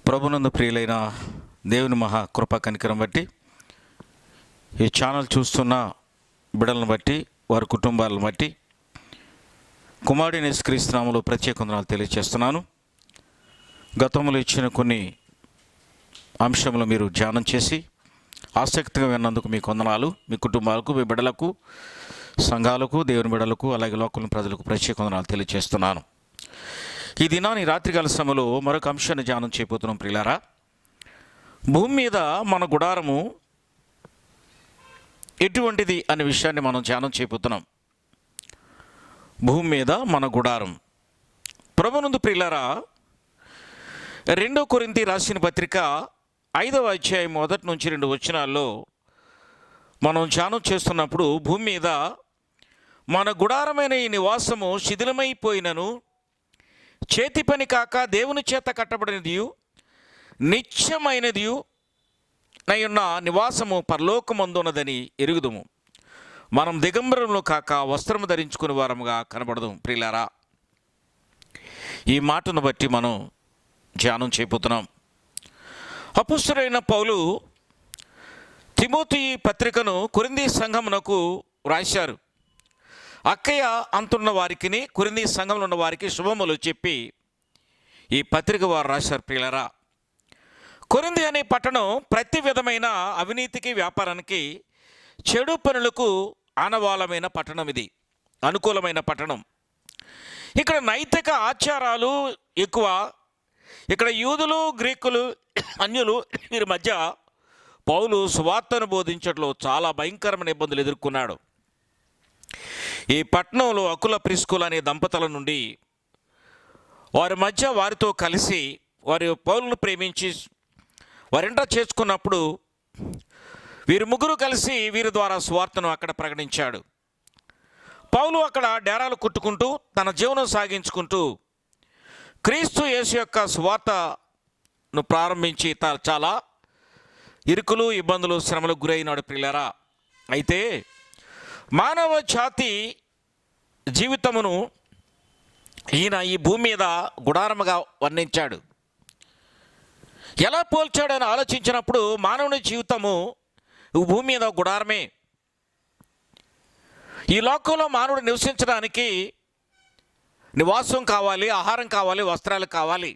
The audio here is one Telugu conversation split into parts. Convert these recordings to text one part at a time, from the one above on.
ప్రభునందు ప్రియులైన దేవుని మహా కృపా కనికరం బట్టి ఈ ఛానల్ చూస్తున్న బిడ్డలను బట్టి వారి కుటుంబాలను బట్టి కుమారుడైన యేసుక్రీస్తు నామములో ప్రత్యేక వందనాలు తెలియజేస్తున్నాను. గతంలో ఇచ్చిన కొన్ని అంశములు మీరు ధ్యానం చేసి ఆసక్తిగా విన్నందుకు మీకు వందనాలు. మీ కుటుంబాలకు, మీ బిడ్డలకు, సంఘాలకు, దేవుని బిడ్డలకు, అలాగే లోకల్ ప్రజలకు ప్రత్యేక వందనాలు తెలియజేస్తున్నాను. ఈ దినాన్ని రాత్రికాల సమయంలో మరొక అంశాన్ని ధ్యానం చేయబోతున్నాం. ప్రియులారా, భూమి మీద మన గుడారము ఎటువంటిది అనే విషయాన్ని మనం ధ్యానం చేయబోతున్నాం. భూమి మీద మన గుడారం. ప్రభునందు ప్రియులారా, 2 కొరింథీ రాసిన పత్రిక 5వ అధ్యాయం 1 నుంచి 2 వచనాల్లో మనం ధ్యానం చేస్తున్నప్పుడు, భూమి మీద మన గుడారమైన ఈ నివాసము శిథిలమైపోయినను చేతి పని కాక దేవుని చేత కట్టబడినదియు నిత్యమైనదియు నయున్న నివాసము పరలోకమందున్నదని ఎరుగుదుము. మనం దిగంబరంలో కాక వస్త్రము ధరించుకుని వారముగా కనబడదు. ప్రియులారా, ఈ మాటను బట్టి మనం ధ్యానం చేయబోతున్నాం. అపుస్తలుడైన పౌలు తిమోతి పత్రికను కొరింథీ సంఘమునకు రాశారు. అక్కయ అంతున్న వారికి, కొరింథీ సంఘంలో ఉన్న వారికి శుభములు చెప్పి ఈ పత్రిక వారు రాశారు. ప్రియులారా, కొరింథీ అనే పట్టణం ప్రతి విధమైన అవినీతికి, వ్యాపారానికి, చెడు పనులకు ఆనవాళమైన పట్టణం. ఇది అనుకూలమైన పట్టణం. ఇక్కడ నైతిక ఆచారాలు ఎక్కువ. ఇక్కడ యూదులు, గ్రీకులు, అన్యులు వీరి మధ్య పౌలు సువార్తను బోధించడంలో చాలా భయంకరమైన ఇబ్బందులు ఎదుర్కొన్నాడు. ఈ పట్టణంలో అకుల, ప్రిస్కుల అనే దంపతుల నుండి వారి మధ్య వారితో కలిసి వారి పౌలును ప్రేమించి వారింట చేసుకున్నప్పుడు వీరు ముగ్గురు కలిసి వీరి ద్వారా సువార్తను అక్కడ ప్రకటించాడు. పౌలు అక్కడ డేరాలు కుట్టుకుంటూ తన జీవనం సాగించుకుంటూ క్రీస్తు యేసు యొక్క సువార్తను ప్రారంభించి చాలా ఇరుకులు, ఇబ్బందులు, శ్రమలకు గురైనాడు. ప్రియులారా, అయితే మానవ జాతి జీవితమును ఈయన ఈ భూమి మీద గుడారముగా వర్ణించాడు. ఎలా పోల్చాడని ఆలోచించినప్పుడు మానవుని జీవితము భూమి మీద గుడారమే. ఈ లోకంలో మానవుడు నివసించడానికి నివాసం కావాలి, ఆహారం కావాలి, వస్త్రాలు కావాలి.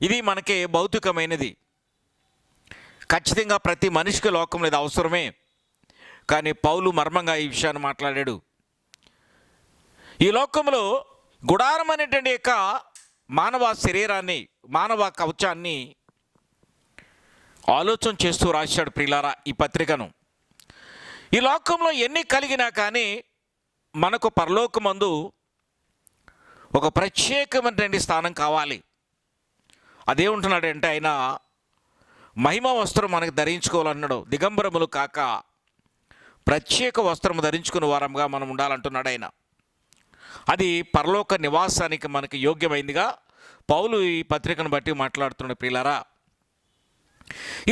ఇది మనకి భౌతికమైనది. ఖచ్చితంగా ప్రతి మనిషికి లోకంలో ఇది అవసరమే. కానీ పౌలు మర్మంగా ఈ విషయాన్ని మాట్లాడాడు. ఈ లోకంలో గుడారం అనేటువంటి యొక్క మానవ శరీరాన్ని, మానవ కవచాన్ని ఆలోచన చేస్తూ రాశాడు. ప్రియులారా, ఈ పత్రికను ఈ లోకంలో ఎన్ని కలిగినా కానీ మనకు పరలోకమందు ఒక ప్రత్యేకమైనటువంటి స్థానం కావాలి. అదేముంటున్నాడంటే, ఆయన మహిమ వస్త్రం మనకు ధరించుకోవాలన్నాడు. దిగంబరములు కాక ప్రత్యేక వస్త్రము ధరించుకునే వారంగా మనం ఉండాలంటున్నాడు ఆయన. అది పరలోక నివాసానికి మనకి యోగ్యమైందిగా పౌలు ఈ పత్రికను బట్టి మాట్లాడుతున్నాడు. ప్రియులారా,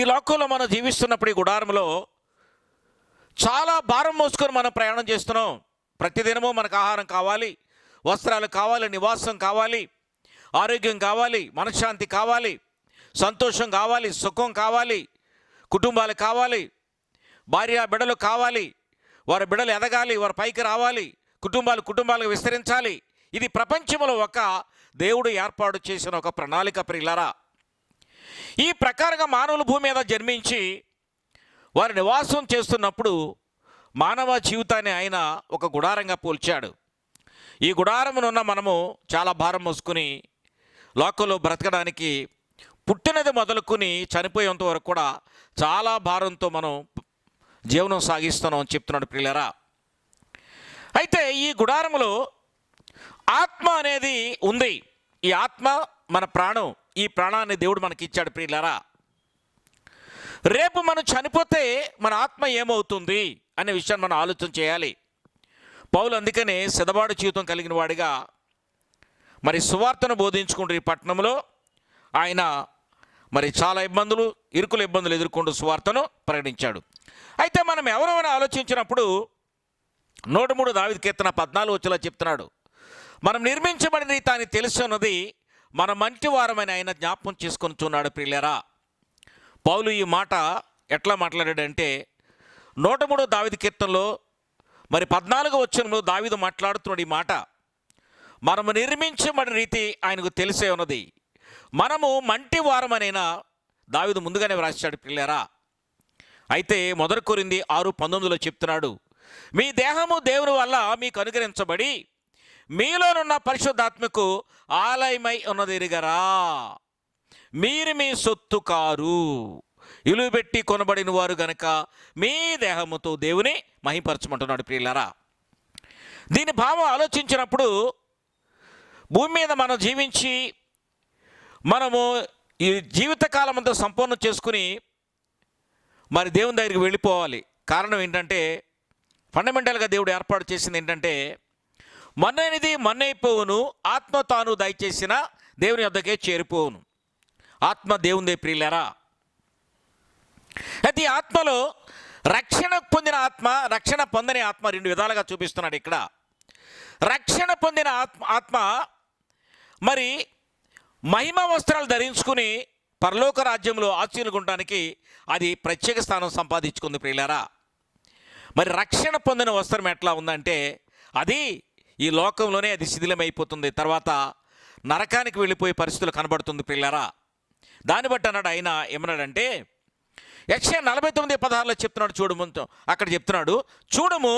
ఈ లోకంలో మనం జీవిస్తున్నప్పుడు ఈ గుడారంలో చాలా భారం మోసుకొని మనం ప్రయాణం చేస్తున్నాం. ప్రతిదినము మనకు ఆహారం కావాలి, వస్త్రాలు కావాలి, నివాసం కావాలి, ఆరోగ్యం కావాలి, మనశ్శాంతి కావాలి, సంతోషం కావాలి, సుఖం కావాలి, కుటుంబాలు కావాలి, భార్య బిడ్డలు కావాలి, వారి బిడ్డలు ఎదగాలి, వారి పైకి రావాలి, కుటుంబాలకు విస్తరించాలి. ఇది ప్రపంచంలో ఒక దేవుడు ఏర్పాటు చేసిన ఒక ప్రణాళిక. ప్రియులారా, ఈ ప్రకారంగా మానవులు భూమి మీద జన్మించి వారి నివాసం చేస్తున్నప్పుడు మానవ జీవితాన్ని ఆయన ఒక గుడారంగా పోల్చాడు. ఈ గుడారమునున్న మనము చాలా భారం మోసుకుని లోకంలో బ్రతకడానికి పుట్టినది మొదలుకొని చనిపోయేంత వరకు కూడా చాలా భారంతో మనం జీవనం సాగిస్తున్నాం అని చెప్తున్నాడు. ప్రియులారా, అయితే ఈ గుడారములో ఆత్మ అనేది ఉంది. ఈ ఆత్మ మన ప్రాణం. ఈ ప్రాణాన్ని దేవుడు మనకి ఇచ్చాడు. ప్రియులారా, రేపు మనం చనిపోతే మన ఆత్మ ఏమవుతుంది అనే విషయాన్ని మనం ఆలోచన చేయాలి. పౌలు అందుకనే సిద్ధపాటు జీవితం కలిగిన వాడిగా మరి సువార్తను బోధించుకుంటూ ఈ పట్టణంలో ఆయన మరి చాలా ఇబ్బందులు ఎదుర్కొంటూ సువార్తను ప్రకటించాడు. అయితే మనం ఎవరైనా ఆలోచించినప్పుడు 103 దావీదు కీర్తన 14 చెప్తున్నాడు, మనం నిర్మించబడిన రీతి ఆయన తెలిసి ఉన్నది, మన మంటి వారమైన ఆయన జ్ఞాపకం చేసుకొని చూన్నాడు ప్రియులారా. పౌలు ఈ మాట ఎట్లా మాట్లాడాడంటే 103 దావీదు కీర్తనలో మరి 14వ వచనంలో దావీదు మాట్లాడుతున్నాడు ఈ మాట. మనము నిర్మించబడిన రీతి ఆయనకు తెలిసే ఉన్నది, మనము మంటి వారమనైనా దావీదు ముందుగానే వ్రాసాడు పిల్లరా. అయితే 1 కొరింథీ 6:19లో చెప్తున్నాడు, మీ దేహము దేవుని వల్ల మీకు అనుగ్రహించబడి మీలోనున్న పరిశుద్ధాత్మకు ఆలయమై ఉన్నది ఎరుగరా, మీరు మీ సొత్తు కారు, ఇలువ పెట్టి కొనబడిన వారు గనక మీ దేహముతో దేవుని మహిమపరచమంటున్నాడు ప్రియులారా. దీని భావం ఆలోచించినప్పుడు భూమి మీద మనం జీవించి మనము ఈ జీవితకాలం అంతా సంపూర్ణం చేసుకుని మరి దేవుని దగ్గరికి వెళ్ళిపోవాలి. కారణం ఏంటంటే ఫండమెంటల్గా దేవుడు ఏర్పాటు చేసింది ఏంటంటే, మన్నైనది మన్నైపోవును, ఆత్మ తాను దయచేసిన దేవుని వద్దకే చేరిపోవును. ఆత్మ దేవుందే ప్రియులారా. అయితే ఈ ఆత్మలో రక్షణ పొందిన ఆత్మ, రక్షణ పొందని ఆత్మ 2 విధాలుగా చూపిస్తున్నాడు ఇక్కడ. రక్షణ పొందిన ఆత్మ మరి మహిమ వస్త్రాలు ధరించుకుని పరలోక రాజ్యంలో ఆశీనుగుంటానికి అది ప్రత్యేక స్థానం సంపాదించుకుంది ప్రియులారా. మరి రక్షణ పొందిన వస్త్రం ఎట్లా ఉందంటే, అది ఈ లోకంలోనే అది శిథిలమైపోతుంది, తర్వాత నరకానికి వెళ్ళిపోయే పరిస్థితులు కనబడుతుంది ప్రియులారా. దాన్ని బట్టి అన్నాడు ఆయన ఏమన్నాడంటే, యెషయా 49:16లో చెప్తున్నాడు, చూడము అక్కడ చెప్తున్నాడు, చూడము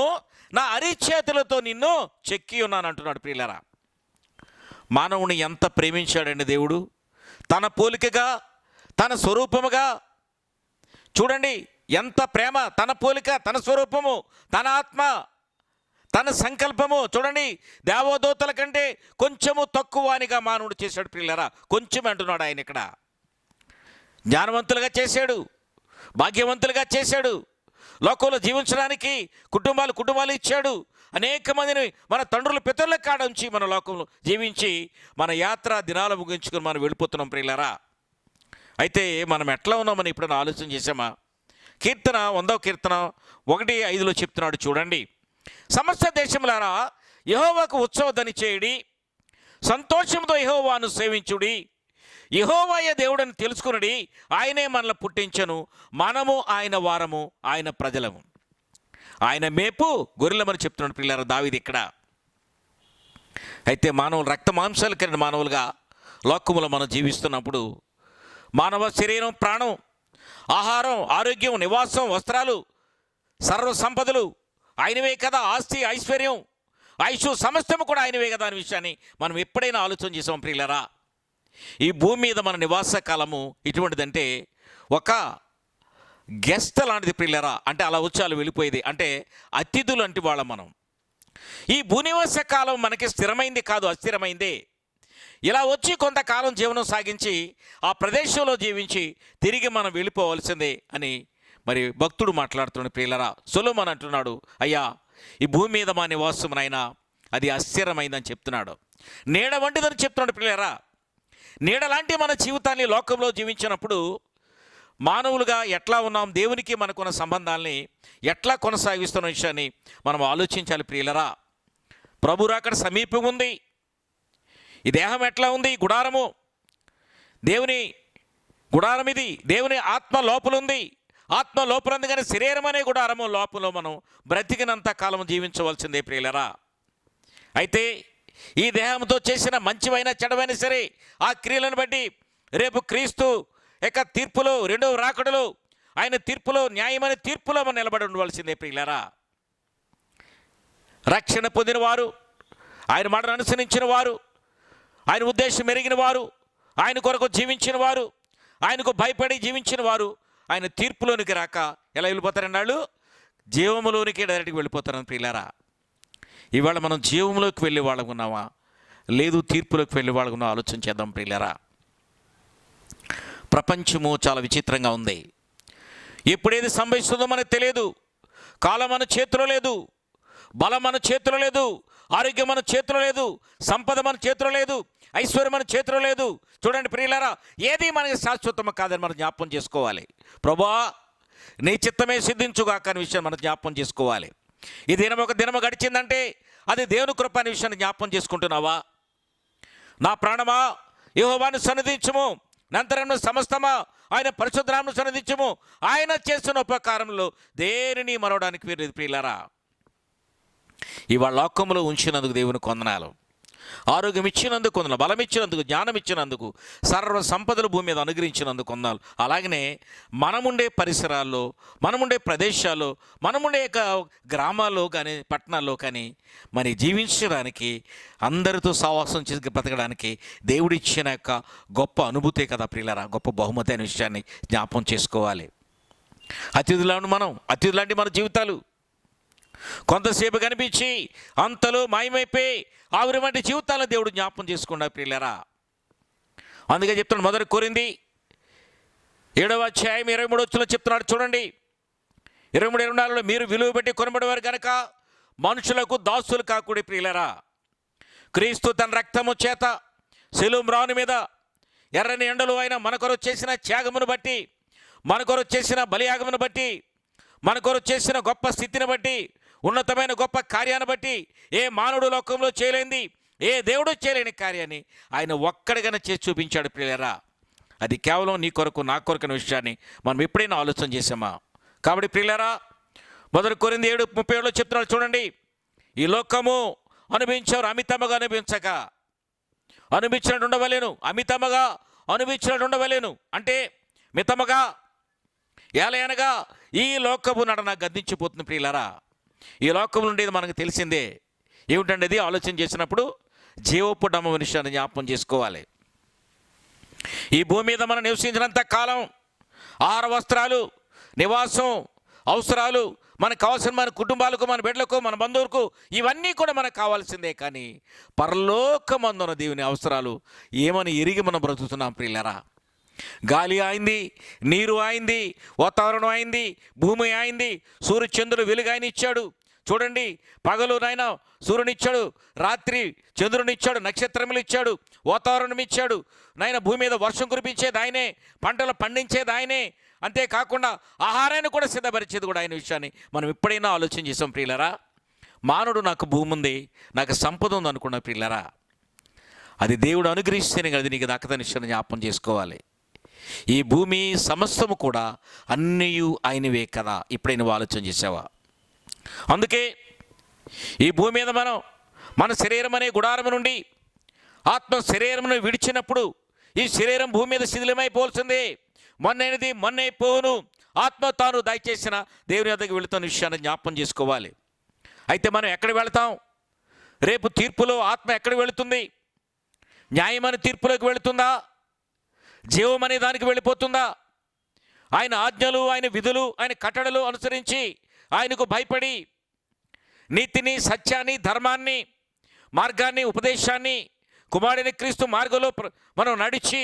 నా అరిచేతులతో నిన్ను చెక్కి ఉన్నాను అంటున్నాడు ప్రియులారా. మానవుని ఎంత ప్రేమించాడండి దేవుడు, తన పోలికగా తన స్వరూపముగా. చూడండి ఎంత ప్రేమ, తన పోలిక, తన స్వరూపము, తన ఆత్మ, తన సంకల్పము. చూడండి దేవదూతల కంటే కొంచెము తక్కువ అనిగా మానవుడు చేశాడు ప్రియులారా. కొంచెం అంటున్నాడు ఆయన ఇక్కడ. జ్ఞానవంతులుగా చేశాడు, భాగ్యవంతులుగా చేశాడు, లోకంలో జీవించడానికి కుటుంబాలు ఇచ్చాడు. అనేక మందిని మన తండ్రుల పితరుల కాడ ఉంచి మన లోకంలో జీవించి మన యాత్ర దినాలు ముగించుకొని మనం వెళ్ళిపోతున్నాం ప్రియులారా. అయితే మనం ఎట్లా ఉన్నామని ఇప్పుడు ఆలోచన చేసామా? కీర్తన 100వ కీర్తన 1:5లో చెప్తున్నాడు చూడండి, సమస్త దేశములారా యెహోవాకు ఉత్సవధ్వని చేయుడి, సంతోషంతో యెహోవాను సేవించుడి, యెహోవాయే దేవుడని తెలుసుకునుడి, ఆయనే మనల్ని పుట్టించను, మనము ఆయన వారము, ఆయన ప్రజలము, ఆయన మేపు గొర్రెలమని చెప్తున్నాడు పిల్లల దావీదు ఇక్కడ. అయితే మానవులు రక్త మాంసాలు కలిగిన మానవులుగా లోకములో మనం జీవిస్తున్నప్పుడు మానవ శరీరం, ప్రాణం, ఆహారం, ఆరోగ్యం, నివాసం, వస్త్రాలు, సర్వ సంపదలు ఆయనవే కదా. ఆస్తి, ఐశ్వర్యం, ఆయుష్ సమస్తము కూడా ఆయనవే కదా అనే విషయాన్ని మనం ఎప్పుడైనా ఆలోచన చేసాం ప్రియులరా. ఈ భూమి మీద మన నివాస కాలము ఎటువంటిదంటే ఒక గెస్ట్ లాంటిది ప్రియులరా. అంటే అలా వచ్చి అలా వెళ్ళిపోయేది, అంటే అతిథులు అంటే వాళ్ళం మనం. ఈ భూనివాస కాలం మనకి స్థిరమైంది కాదు, అస్థిరమైందే. ఇలా వచ్చి కొంతకాలం జీవనం సాగించి ఆ ప్రదేశంలో జీవించి తిరిగి మనం వెళ్ళిపోవలసిందే అని మరి భక్తుడు మాట్లాడుతున్నాడు ప్రియులరా. సొలొమోను అంటున్నాడు, అయ్యా ఈ భూమి మీద మా నివాసమునైనా అది అస్థిరమైందని చెప్తున్నాడు. నీడ వంటిదని చెప్తున్నాడు ప్రియులరా. నీడలాంటి మన జీవితాన్ని లోకంలో జీవించినప్పుడు మానవులుగా ఎట్లా ఉన్నాం, దేవునికి మనకున్న సంబంధాలని ఎట్లా కొనసాగిస్తున్న విషయాన్ని మనం ఆలోచించాలి ప్రియులరా. ప్రభు రాకడ సమీపం ఉంది. ఈ దేహం ఎట్లా ఉంది? గుడారము, దేవుని గుడారం ఇది. దేవుని ఆత్మ లోపలుంది. ఆత్మ లోపలుంది కానీ శరీరం అనే గుడారము లోపల మనం బ్రతికినంత కాలం జీవించవలసిందే ప్రియులరా. అయితే ఈ దేహంతో చేసిన మంచివైన చెడవైనా సరే ఆ క్రియలను బట్టి రేపు క్రీస్తు యొక్క తీర్పులో, రెండవ రాకడలో ఆయన తీర్పులో, న్యాయమైన తీర్పులో మనం నిలబడి ఉండవలసిందే ప్రియులరా. రక్షణ పొందిన వారు, ఆయన మాటను అనుసరించిన వారు, ఆయన ఉద్దేశం ఎరిగిన వారు, ఆయన కొరకు జీవించిన వారు, ఆయనకు భయపడి జీవించిన వారు ఆయన తీర్పులోనికి రాక ఎలా వెళ్ళిపోతారని వాళ్ళు జీవములోనికి డైరెక్ట్గా వెళ్ళిపోతారని ప్రియులారా. ఇవాళ మనం జీవంలోకి వెళ్ళే వాళ్ళకు ఉన్నామా, లేదు తీర్పులోకి వెళ్ళే వాళ్ళకు ఉన్నామా? ఆలోచన చేద్దాం ప్రియులారా. ప్రపంచము చాలా విచిత్రంగా ఉంది. ఎప్పుడేది సంభవిస్తుందో మనకు తెలియదు. కాలం మన చేతిలో లేదు, బలం మన చేతిలో లేదు, ఆరోగ్యం మన చేతిలో లేదు, సంపద మన చేతిలో లేదు, ఐశ్వర్యం మన చేతిలో లేదు. చూడండి ప్రియులారా, ఏది మనకి శాశ్వతం కాదని మనం జ్ఞాపకం చేసుకోవాలి. ప్రభువా నీ చిత్తమే సిద్ధించుగాక అనే విషయం మనం జ్ఞాపకం చేసుకోవాలి. ఈ దినం ఒక దినము గడిచిందంటే అది దేవుని కృప అనే విషయాన్ని జ్ఞాపం చేసుకుంటున్నావా? నా ప్రాణమా యెహోవాను సన్నిధించుము, నంతరము సమస్తమా ఆయన పరిశుద్ధ నామమును సన్నిధించుము. ఆయన చేసిన ఉపకారంలో దేనిని మరవడానికి వీరు ప్రియులారా. ఇవాళ లోకములో ఉంచినందుకు దేవునికి వందనాలు. ఆరోగ్యం ఇచ్చినందుకు వందనాలు, బలం ఇచ్చినందుకు, జ్ఞానం ఇచ్చినందుకు, సర్వ సంపదలు భూమి మీద అనుగ్రహించినందుకు వందనాలు. అలాగనే మనముండే పరిసరాల్లో, మనముండే ప్రదేశాల్లో, మనముండే గ్రామాల్లో కానీ పట్టణాల్లో కానీ మరి జీవించడానికి, అందరితో సహవాసం చేసి బ్రతకడానికి దేవుడిచ్చిన యొక్క గొప్ప అనుభూతే కదా ప్రియులారా, గొప్ప బహుమతి అనే విషయాన్ని జ్ఞాపం చేసుకోవాలి. అతిథులాంటి మన జీవితాలు కొంతసేపు కనిపించి అంతలో మాయమైపోయి ఆవిరి వంటి జీవితాలను దేవుడు జ్ఞాపం చేసుకున్నాడు ప్రియులారా. అందుకే చెప్తున్నాడు, మొదటి కొరింథీ 7వ అధ్యాయం 23వ వచనంలో చెప్తున్నాడు చూడండి. 23-24లో మీరు విలువ పెట్టి కొనబడేవారు కనుక మనుషులకు దాసులు కాకూడి ప్రియులారా. క్రీస్తు తన రక్తము చేత శిలువ మ్రాను మీద ఎర్రని ఎండలు అయిన మన కొరకు చేసిన త్యాగమును బట్టి, మన కొరకు చేసిన బలియాగమును బట్టి, మన కొరకు చేసిన గొప్ప స్థితిని బట్టి, ఉన్నతమైన గొప్ప కార్యాన్ని బట్టి, ఏ మానవుడు లోకంలో చేయలేంది, ఏ దేవుడు చేయలేని కార్యాన్ని ఆయన ఒక్కడిగానే చేసి చూపించాడు ప్రియులారా. అది కేవలం నీ కొరకు నా కొరకు అనే విషయాన్ని మనం ఎప్పుడైనా ఆలోచన చేసామా? కాబట్టి ప్రియులారా, మొదటి కొరింథీ 7:37లో చెప్తున్నాడు చూడండి. ఈ లోకము అనుభవించేవారు అమితముగా అనుభవించినట్టు ఉండవలేను, అమితముగా అనుభవించినట్టు ఉండవలేను. అంటే మితముగా ఏలయనగా ఈ లోకము నడన గద్దించిపోతుంది ప్రియులారా. ఈ లోకం నుండి మనకు తెలిసిందే. ఏమిటండి అది? ఆలోచన చేసినప్పుడు జీవపు డమ్మ విషయాన్ని జ్ఞాపం చేసుకోవాలి. ఈ భూమి మీద మనం నివసించినంత కాలం ఆహార వస్త్రాలు, నివాసం, అవసరాలు, మనకు కావాల్సిన మన కుటుంబాలకు, మన బిడ్డలకు, మన బంధువులకు ఇవన్నీ కూడా మనకు కావాల్సిందే. కానీ పరలోకమందున దేవుని అవసరాలు ఏమని ఎరిగి మనం బ్రతుకుతున్నాం ప్రియులారా. గాలి ఆయింది, నీరు ఆయింది, వాతావరణం ఆయింది, భూమి ఆయింది, సూర్యచంద్రుడు వెలుగు ఆయన ఇచ్చాడు చూడండి. పగలు నాయన సూర్యునిచ్చాడు, రాత్రి చంద్రునిచ్చాడు, నక్షత్రములు ఇచ్చాడు, వాతావరణం ఇచ్చాడు నాయన. భూమి మీద వర్షం కురిపించేది ఆయనే, పంటలు పండించేది ఆయనే. అంతేకాకుండా ఆహారాన్ని కూడా సిద్ధపరిచేది కూడా ఆయన విషయాన్ని మనం ఎప్పుడైనా ఆలోచన చేసాం ప్రియులారా. మానవుడు నాకు భూమి ఉంది, నాకు సంపద ఉంది అనుకున్న ప్రియులారా, అది దేవుడు అనుగ్రహిస్తేనే కదా నీకు దక్కదని విషయాన్ని జ్ఞాపం చేసుకోవాలి. ఈ భూమి సమస్తము కూడా అన్నీ ఆయనవే కదా. ఇప్పుడే నువ్వు ఆలోచన చేసావా? అందుకే ఈ భూమి మీద మనం మన శరీరం అనే గుడారం నుండి ఆత్మ శరీరమును విడిచినప్పుడు ఈ శరీరం భూమి మీద శిథిలమైపోవాల్సిందే. మొన్నైనది మొన్నైపోవును. ఆత్మ తాను దయచేసిన దేవుని వద్దకు వెళుతున్న విషయాన్ని జ్ఞాపం చేసుకోవాలి. అయితే మనం ఎక్కడికి వెళతాం? రేపు తీర్పులో ఆత్మ ఎక్కడికి వెళుతుంది? న్యాయమైన తీర్పులోకి వెళుతుందా? జీవం అనే దానికి వెళ్ళిపోతుందా? ఆయన ఆజ్ఞలు, ఆయన విధులు, ఆయన కట్టడలు అనుసరించి ఆయనకు భయపడి నీతిని, సత్యాన్ని, ధర్మాన్ని, మార్గాన్ని, ఉపదేశాన్ని, కుమారుని క్రీస్తు మార్గంలో మనం నడిచి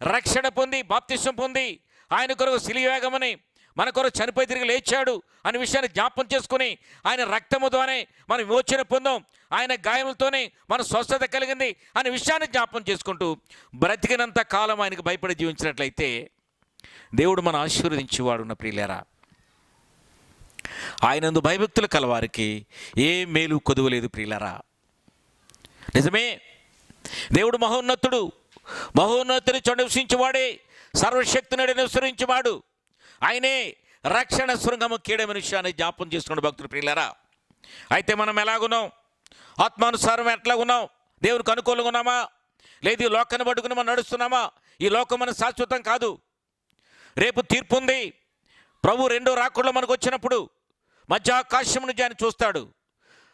రక్షణ పొంది, బాప్తిసం పొంది, ఆయన కొరకు సిలువేగమని మన కొరకు చనిపోయి తిరిగి లేచాడు అనే విషయాన్ని జ్ఞాపం చేసుకుని, ఆయన రక్తము ద్వారానే మనం విమోచన పొందాం, ఆయన గాయములతోనే మన స్వస్థత కలిగింది అనే విషయాన్ని జ్ఞాపం చేసుకుంటూ బ్రతికినంత కాలం ఆయనకు భయపడి జీవించినట్లయితే దేవుడు మన ఆశీర్వదించేవాడు. ఉన్న ప్రియులారా, ఆయనందు భయభక్తులు కలవారికి ఏ మేలు కొదువలేదు ప్రియులారా. నిజమే, దేవుడు మహోన్నతుడు, మహోన్నతుని నివసించేవాడే, సర్వశక్తిని నివసించేవాడు. ఆయనే రక్షణ శృంగము కీడమైన విషయాన్ని జ్ఞాపం చేసుకున్న భక్తులు ప్రియులారా. అయితే మనం ఎలాగున్నాం? ఆత్మానుసారం ఎట్లా ఉన్నాం? దేవునికి అనుకూలంగా ఉన్నామా? లేదు ఈ లోకాన్ని పట్టుకుని మనం నడుస్తున్నామా? ఈ లోకం మన శాశ్వతం కాదు. రేపు తీర్పు ఉంది. ప్రభు రెండో రాకడలో మనకు వచ్చినప్పుడు మధ్య ఆకాశం నుంచి ఆయన చూస్తాడు.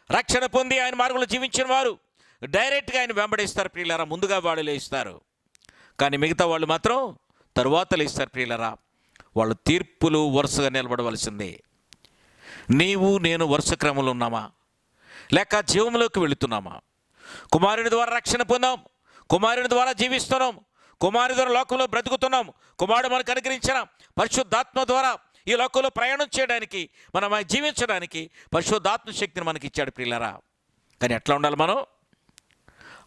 రక్షణ పొంది ఆయన మార్గంలో జీవించిన వారు డైరెక్ట్గా ఆయన వెంబడిస్తారు ప్రియులారా. ముందుగా వాళ్ళు లేస్తారు. కానీ మిగతా వాళ్ళు మాత్రం తరువాత లేస్తారు ప్రియులారా. వాళ్ళు తీర్పులు వరుసగా నిలబడవలసిందే. నీవు నేను వరుస క్రమంలో ఉన్నామా, లేక జీవంలోకి వెళుతున్నామా? కుమారుని ద్వారా రక్షణ పొందాం, కుమారుని ద్వారా జీవిస్తున్నాం, కుమారుని ద్వారా లోకంలో బ్రతుకుతున్నాం. కుమారుడు మనకు అనుగ్రహించిన పరిశుద్ధాత్మ ద్వారా ఈ లోకంలో ప్రయాణం చేయడానికి, మనం జీవించడానికి పరిశుద్ధాత్మ శక్తిని మనకి ఇచ్చాడు ప్రియులారా. కానీ ఎట్లా ఉండాలి? మనం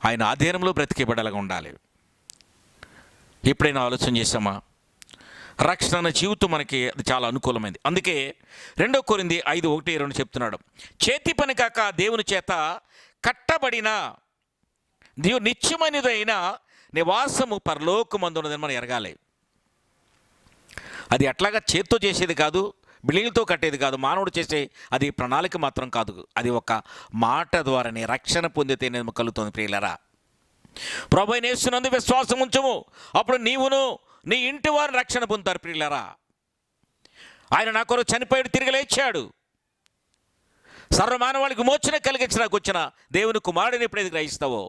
ఆయన ఆధీనంలో బ్రతికే బిడ్డలుగా ఉండాలి. ఎప్పుడైనా ఆలోచన చేసామా? రక్షణ అనే జీవితం మనకి అది చాలా అనుకూలమైంది. అందుకే 2 కొరింథీ 5:1-2 చెప్తున్నాడు, చేతి పని కాక దేవుని చేత కట్టబడిన నిత్యమైనదైన నివాసము పరలోకమందున్నదని మనం ఎరగాలి. అది అట్లాగా చేత్తో చేసేది కాదు, బిల్డింగ్తో కట్టేది కాదు, మానవుడు చేసే అది ప్రణాళిక మాత్రం కాదు. అది ఒక మాట ద్వారానే రక్షణ పొందితే నేను కలుగుతుంది. ప్రియులరా, ప్రభువైన యేసునందు విశ్వాసం ఉంచుము, అప్పుడు నీవును నీ ఇంటి వారు రక్షణ పొందుతారు. ప్రియులరా, ఆయన నా కొరకు చనిపోయాడు, తిరిగి లేచాడు, సర్వమానవాళికి విమోచన కలిగించడానికి వచ్చిన దేవుని కుమారుడిని ఎప్పుడైతే గ్రహిస్తావో,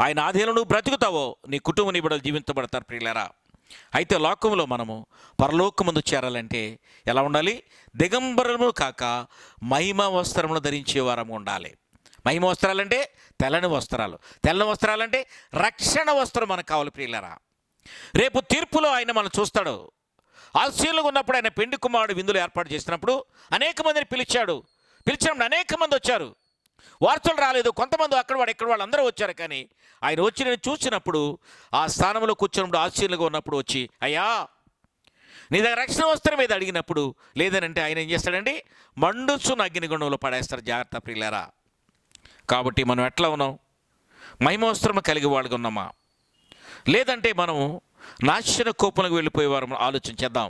ఆయన ఆధీనంలో నువ్వు బ్రతుకుతావో, నీ కుటుంబ నిబిడలు జీవించబడతారు. ప్రియులరా, అయితే లోకంలో మనము పరలోకమందు చేరాలంటే ఎలా ఉండాలి? దిగంబరము కాక మహిమ వస్త్రములు ధరించే వారము ఉండాలి. మహిమ వస్త్రాలంటే తెల్లని వస్త్రాలు, తెల్లని వస్త్రాలంటే రక్షణ వస్త్రం మనకు కావాలి. ప్రియులరా, రేపు తీర్పులో ఆయన మనం చూస్తాడు. ఆశీర్వాదంగా ఉన్నప్పుడు ఆయన పెండి కుమారుడు విందులు ఏర్పాటు చేసినప్పుడు అనేక మందిని పిలిచినప్పుడు అనేక మంది వచ్చారు. వార్తలు రాలేదు, కొంతమంది అక్కడ వాడు ఇక్కడ వాళ్ళు అందరూ వచ్చారు. కానీ ఆయన వచ్చి నేను చూసినప్పుడు ఆ స్థానంలో కూర్చున్నప్పుడు ఆశీర్వాదంగా ఉన్నప్పుడు వచ్చి, అయ్యా నీ దగ్గర రక్షణ వస్త్రం మీద అడిగినప్పుడు లేదనంటే ఆయన ఏం చేస్తాడండి? మండుచున్న అగ్నిగుండంలో పడేస్తారు. జాగ్రత్త ప్రియులారా. కాబట్టి మనం ఎట్లా ఉన్నాం? మహిమ వస్త్రం కలిగి వాళ్ళగా ఉన్నామా, లేదంటే మనం నాశన కోపంలోకి వెళ్ళిపోయేవారు? ఆలోచించేద్దాం.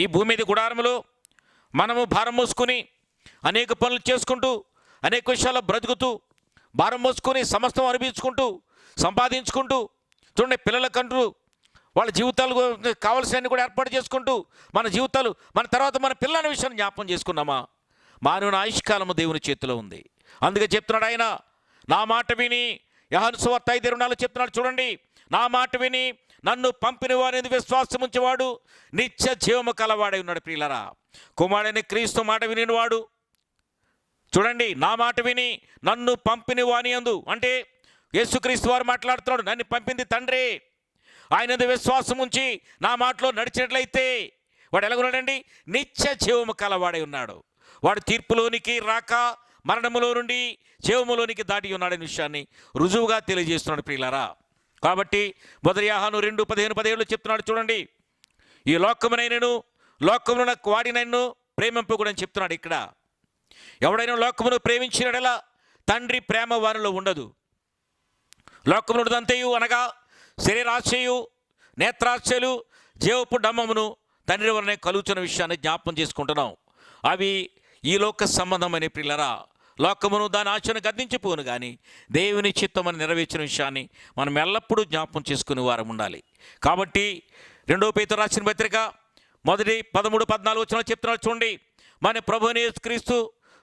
ఈ భూమి మీద గుడారములో మనము భారం మోసుకుని అనేక పనులు చేసుకుంటూ అనేక విషయాల్లో బ్రతుకుతూ భారం మోసుకొని సమస్తం అనిపించుకుంటూ సంపాదించుకుంటూ, చూడండి, పిల్లలకంటూ వాళ్ళ జీవితాలు కావాల్సినవి కూడా ఏర్పాటు చేసుకుంటూ మన జీవితాలు మన తర్వాత మన పిల్లల విషయాన్ని జ్ఞాపకం చేసుకున్నామా? మానవుని ఆయుష్కాలము దేవుని చేతిలో ఉంది. అందుకే చెప్తున్నాడు ఆయన, నా మాట విని, యోహాను సువార్త 5:24 చెప్తున్నాడు చూడండి, నా మాట విని నన్ను పంపిన వారిని విశ్వాసం ఉంచేవాడు నిత్య జీవము కలవాడై ఉన్నాడు. ప్రియులరా, కుమారుడైన క్రీస్తు మాట వినినవాడు, చూడండి, నా మాట విని నన్ను పంపిన వాని యందు, అంటే యేసుక్రీస్తు వారు మాట్లాడుతున్నాడు, నన్ను పంపింది తండ్రి, ఆయన విశ్వాసం ఉంచి నా మాటలో నడిచినట్లయితే వాడు ఎలాగున్నాడండి? నిత్య జీవము కలవాడై ఉన్నాడు. వాడు తీర్పులోనికి రాక మరణములో నుండి జీవములోనికి దాటి ఉన్నాడనే విషయాన్ని రుజువుగా తెలియజేస్తున్నాడు. ప్రియులారా, కాబట్టి మొదటి యోహాను 2:15-17 చెప్తున్నాడు చూడండి, ఈ లోకమునైనను లోకమును నాకు వాడినను ప్రేమింపకూడని చెప్తున్నాడు. ఇక్కడ ఎవడైనా లోకమును ప్రేమించినడలా తండ్రి ప్రేమ వారిలో ఉండదు. లోకమునుదంతయు అనగా శరీరాశయు నేత్రాశయలు జీవపు డమ్మమును తండ్రి వలనే కలుగుతున్న విషయాన్ని జ్ఞాపకం చేసుకుంటున్నాం. అవి ఈ లోక సంబంధమైన. ప్రియులరా, లోకమును దాని ఆశను గద్దించిపోను కానీ దేవుని చిత్తమని నెరవేర్చిన విషయాన్ని మనం ఎల్లప్పుడూ జ్ఞాపకం చేసుకునే వారం ఉండాలి. కాబట్టి 2 పేతురు రాసిన పత్రిక 1:13-14 చెప్తున్నాడు చూడండి, మన ప్రభువైన యేసుక్రీస్తు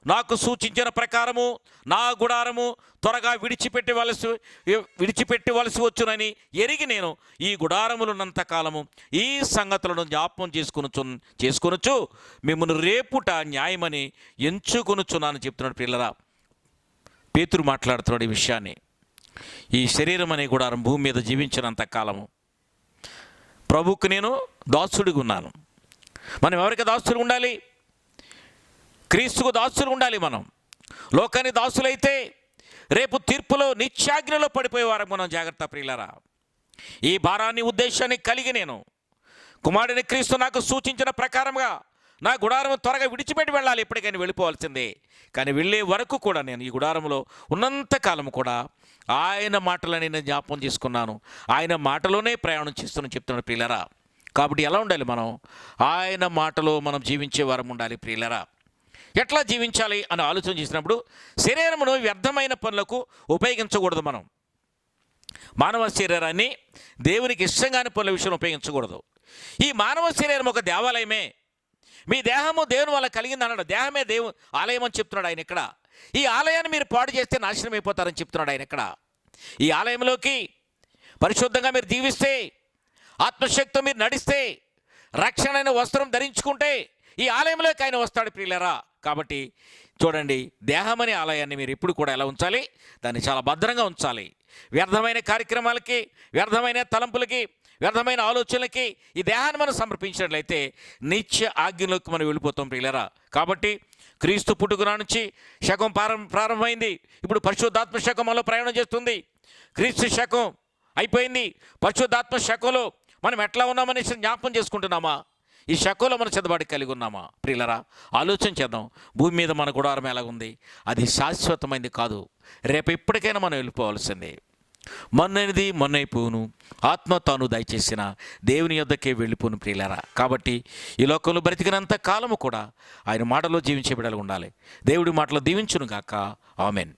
నాకు సూచించిన ప్రకారము నా గుడారము త్వరగా విడిచిపెట్టవలసి వచ్చునని ఎరిగి నేను ఈ గుడారములున్నంత కాలము ఈ సంగతులను జ్ఞాపకం చేసుకొనొచ్చు మిమ్మల్ని రేపుట న్యాయమని ఎంచుకొనుచున్నానని చెప్తున్నాడు. పిల్లరా, పేతురు మాట్లాడుతున్నాడు ఈ విషయాన్ని. ఈ శరీరం అనే గుడారం భూమి మీద జీవించినంత కాలము ప్రభువుకు నేను దాసుడిగా ఉన్నాను. మనం ఎవరికి దాసులు ఉండాలి? క్రీస్తుకు దాసులు ఉండాలి. మనం లోకానికి దాసులైతే రేపు తీర్పులో నిత్యాగ్నిలో పడిపోయేవారు మనం. జాగ్రత్త ప్రియులారా, ఈ భారాన్ని ఉద్దేశాన్ని కలిగి నేను కుమారుడిని క్రీస్తు నాకు సూచించిన ప్రకారంగా నా గుడారం త్వరగా విడిచిపెట్టి వెళ్ళాలి. ఎప్పటికైనా వెళ్ళిపోవాల్సిందే. కానీ వెళ్ళే వరకు కూడా నేను ఈ గుడారంలో ఉన్నంతకాలం కూడా ఆయన మాటలని నేను జ్ఞాపకం చేసుకున్నాను. ఆయన మాటలోనే ప్రయాణం చేస్తున్నాను చెప్తున్నాడు ప్రియులారా. కాబట్టి ఎలా ఉండాలి? మనం ఆయన మాటలో మనం జీవించే వారం ఉండాలి. ప్రియులారా, ఎట్లా జీవించాలి అని ఆలోచన చేసినప్పుడు శరీరమును వ్యర్థమైన పనులకు ఉపయోగించకూడదు. మనం మానవ శరీరాన్ని దేవునికి ఇష్టంగాని పనుల విషయంలో ఉపయోగించకూడదు. ఈ మానవ శరీరం ఒక దేవాలయమే. మీ దేహము దేవుని వల్ల కలిగింది అన్నాడు. దేహమే దేవుని ఆలయం అని చెప్తున్నాడు ఆయన ఇక్కడ. ఈ ఆలయాన్ని మీరు పాడు చేస్తే నాశనం అయిపోతారని చెప్తున్నాడు ఆయన ఇక్కడ. ఈ ఆలయంలోకి పరిశుద్ధంగా మీరు జీవిస్తే, ఆత్మశక్తితో మీరు నడిస్తే, రక్షణ వస్త్రం ధరించుకుంటే ఈ ఆలయంలోకి ఆయన వస్తాడు ప్రియులారా. కాబట్టి చూడండి, దేహమనే ఆలయాన్ని మీరు ఎప్పుడు కూడా ఎలా ఉంచాలి? దాన్ని చాలా భద్రంగా ఉంచాలి. వ్యర్థమైన కార్యక్రమాలకి, వ్యర్థమైన తలంపులకి, వ్యర్థమైన ఆలోచనలకి ఈ దేహాన్ని మనం సమర్పించినట్లయితే నిత్య ఆజ్ఞలోకి మనం వెళ్ళిపోతాం ప్రియులారా. కాబట్టి క్రీస్తు పుట్టుకున నుంచి శకం ప్రారంభమైంది. ఇప్పుడు పరిశుద్ధాత్మ శకంలో ప్రయాణం చేస్తుంది. క్రీస్తు శకం అయిపోయింది. పరిశుద్ధాత్మ శకంలో మనం ఎట్లా ఉన్నామని జ్ఞాపకం చేసుకుంటున్నామా? ఈ శకుల మన చెదబాటు కలిగి ఉన్నామా? ప్రియులరా, ఆలోచన చేద్దాం. భూమి మీద మన గుడారం ఎలాగుంది? అది శాశ్వతమైంది కాదు. రేపు ఎప్పటికైనా మనం వెళ్ళిపోవాల్సిందే. మొన్నది మొన్నైపోను, ఆత్మ తాను దయచేసిన దేవుని యొద్దకే వెళ్ళిపోను ప్రియులారా. కాబట్టి ఈ లోకంలో బ్రతికినంత కాలము కూడా ఆయన మాటలో జీవించే బిడ్డలుగా ఉండాలి. దేవుడి మాటలో దీవించును గాక. ఆమెన్.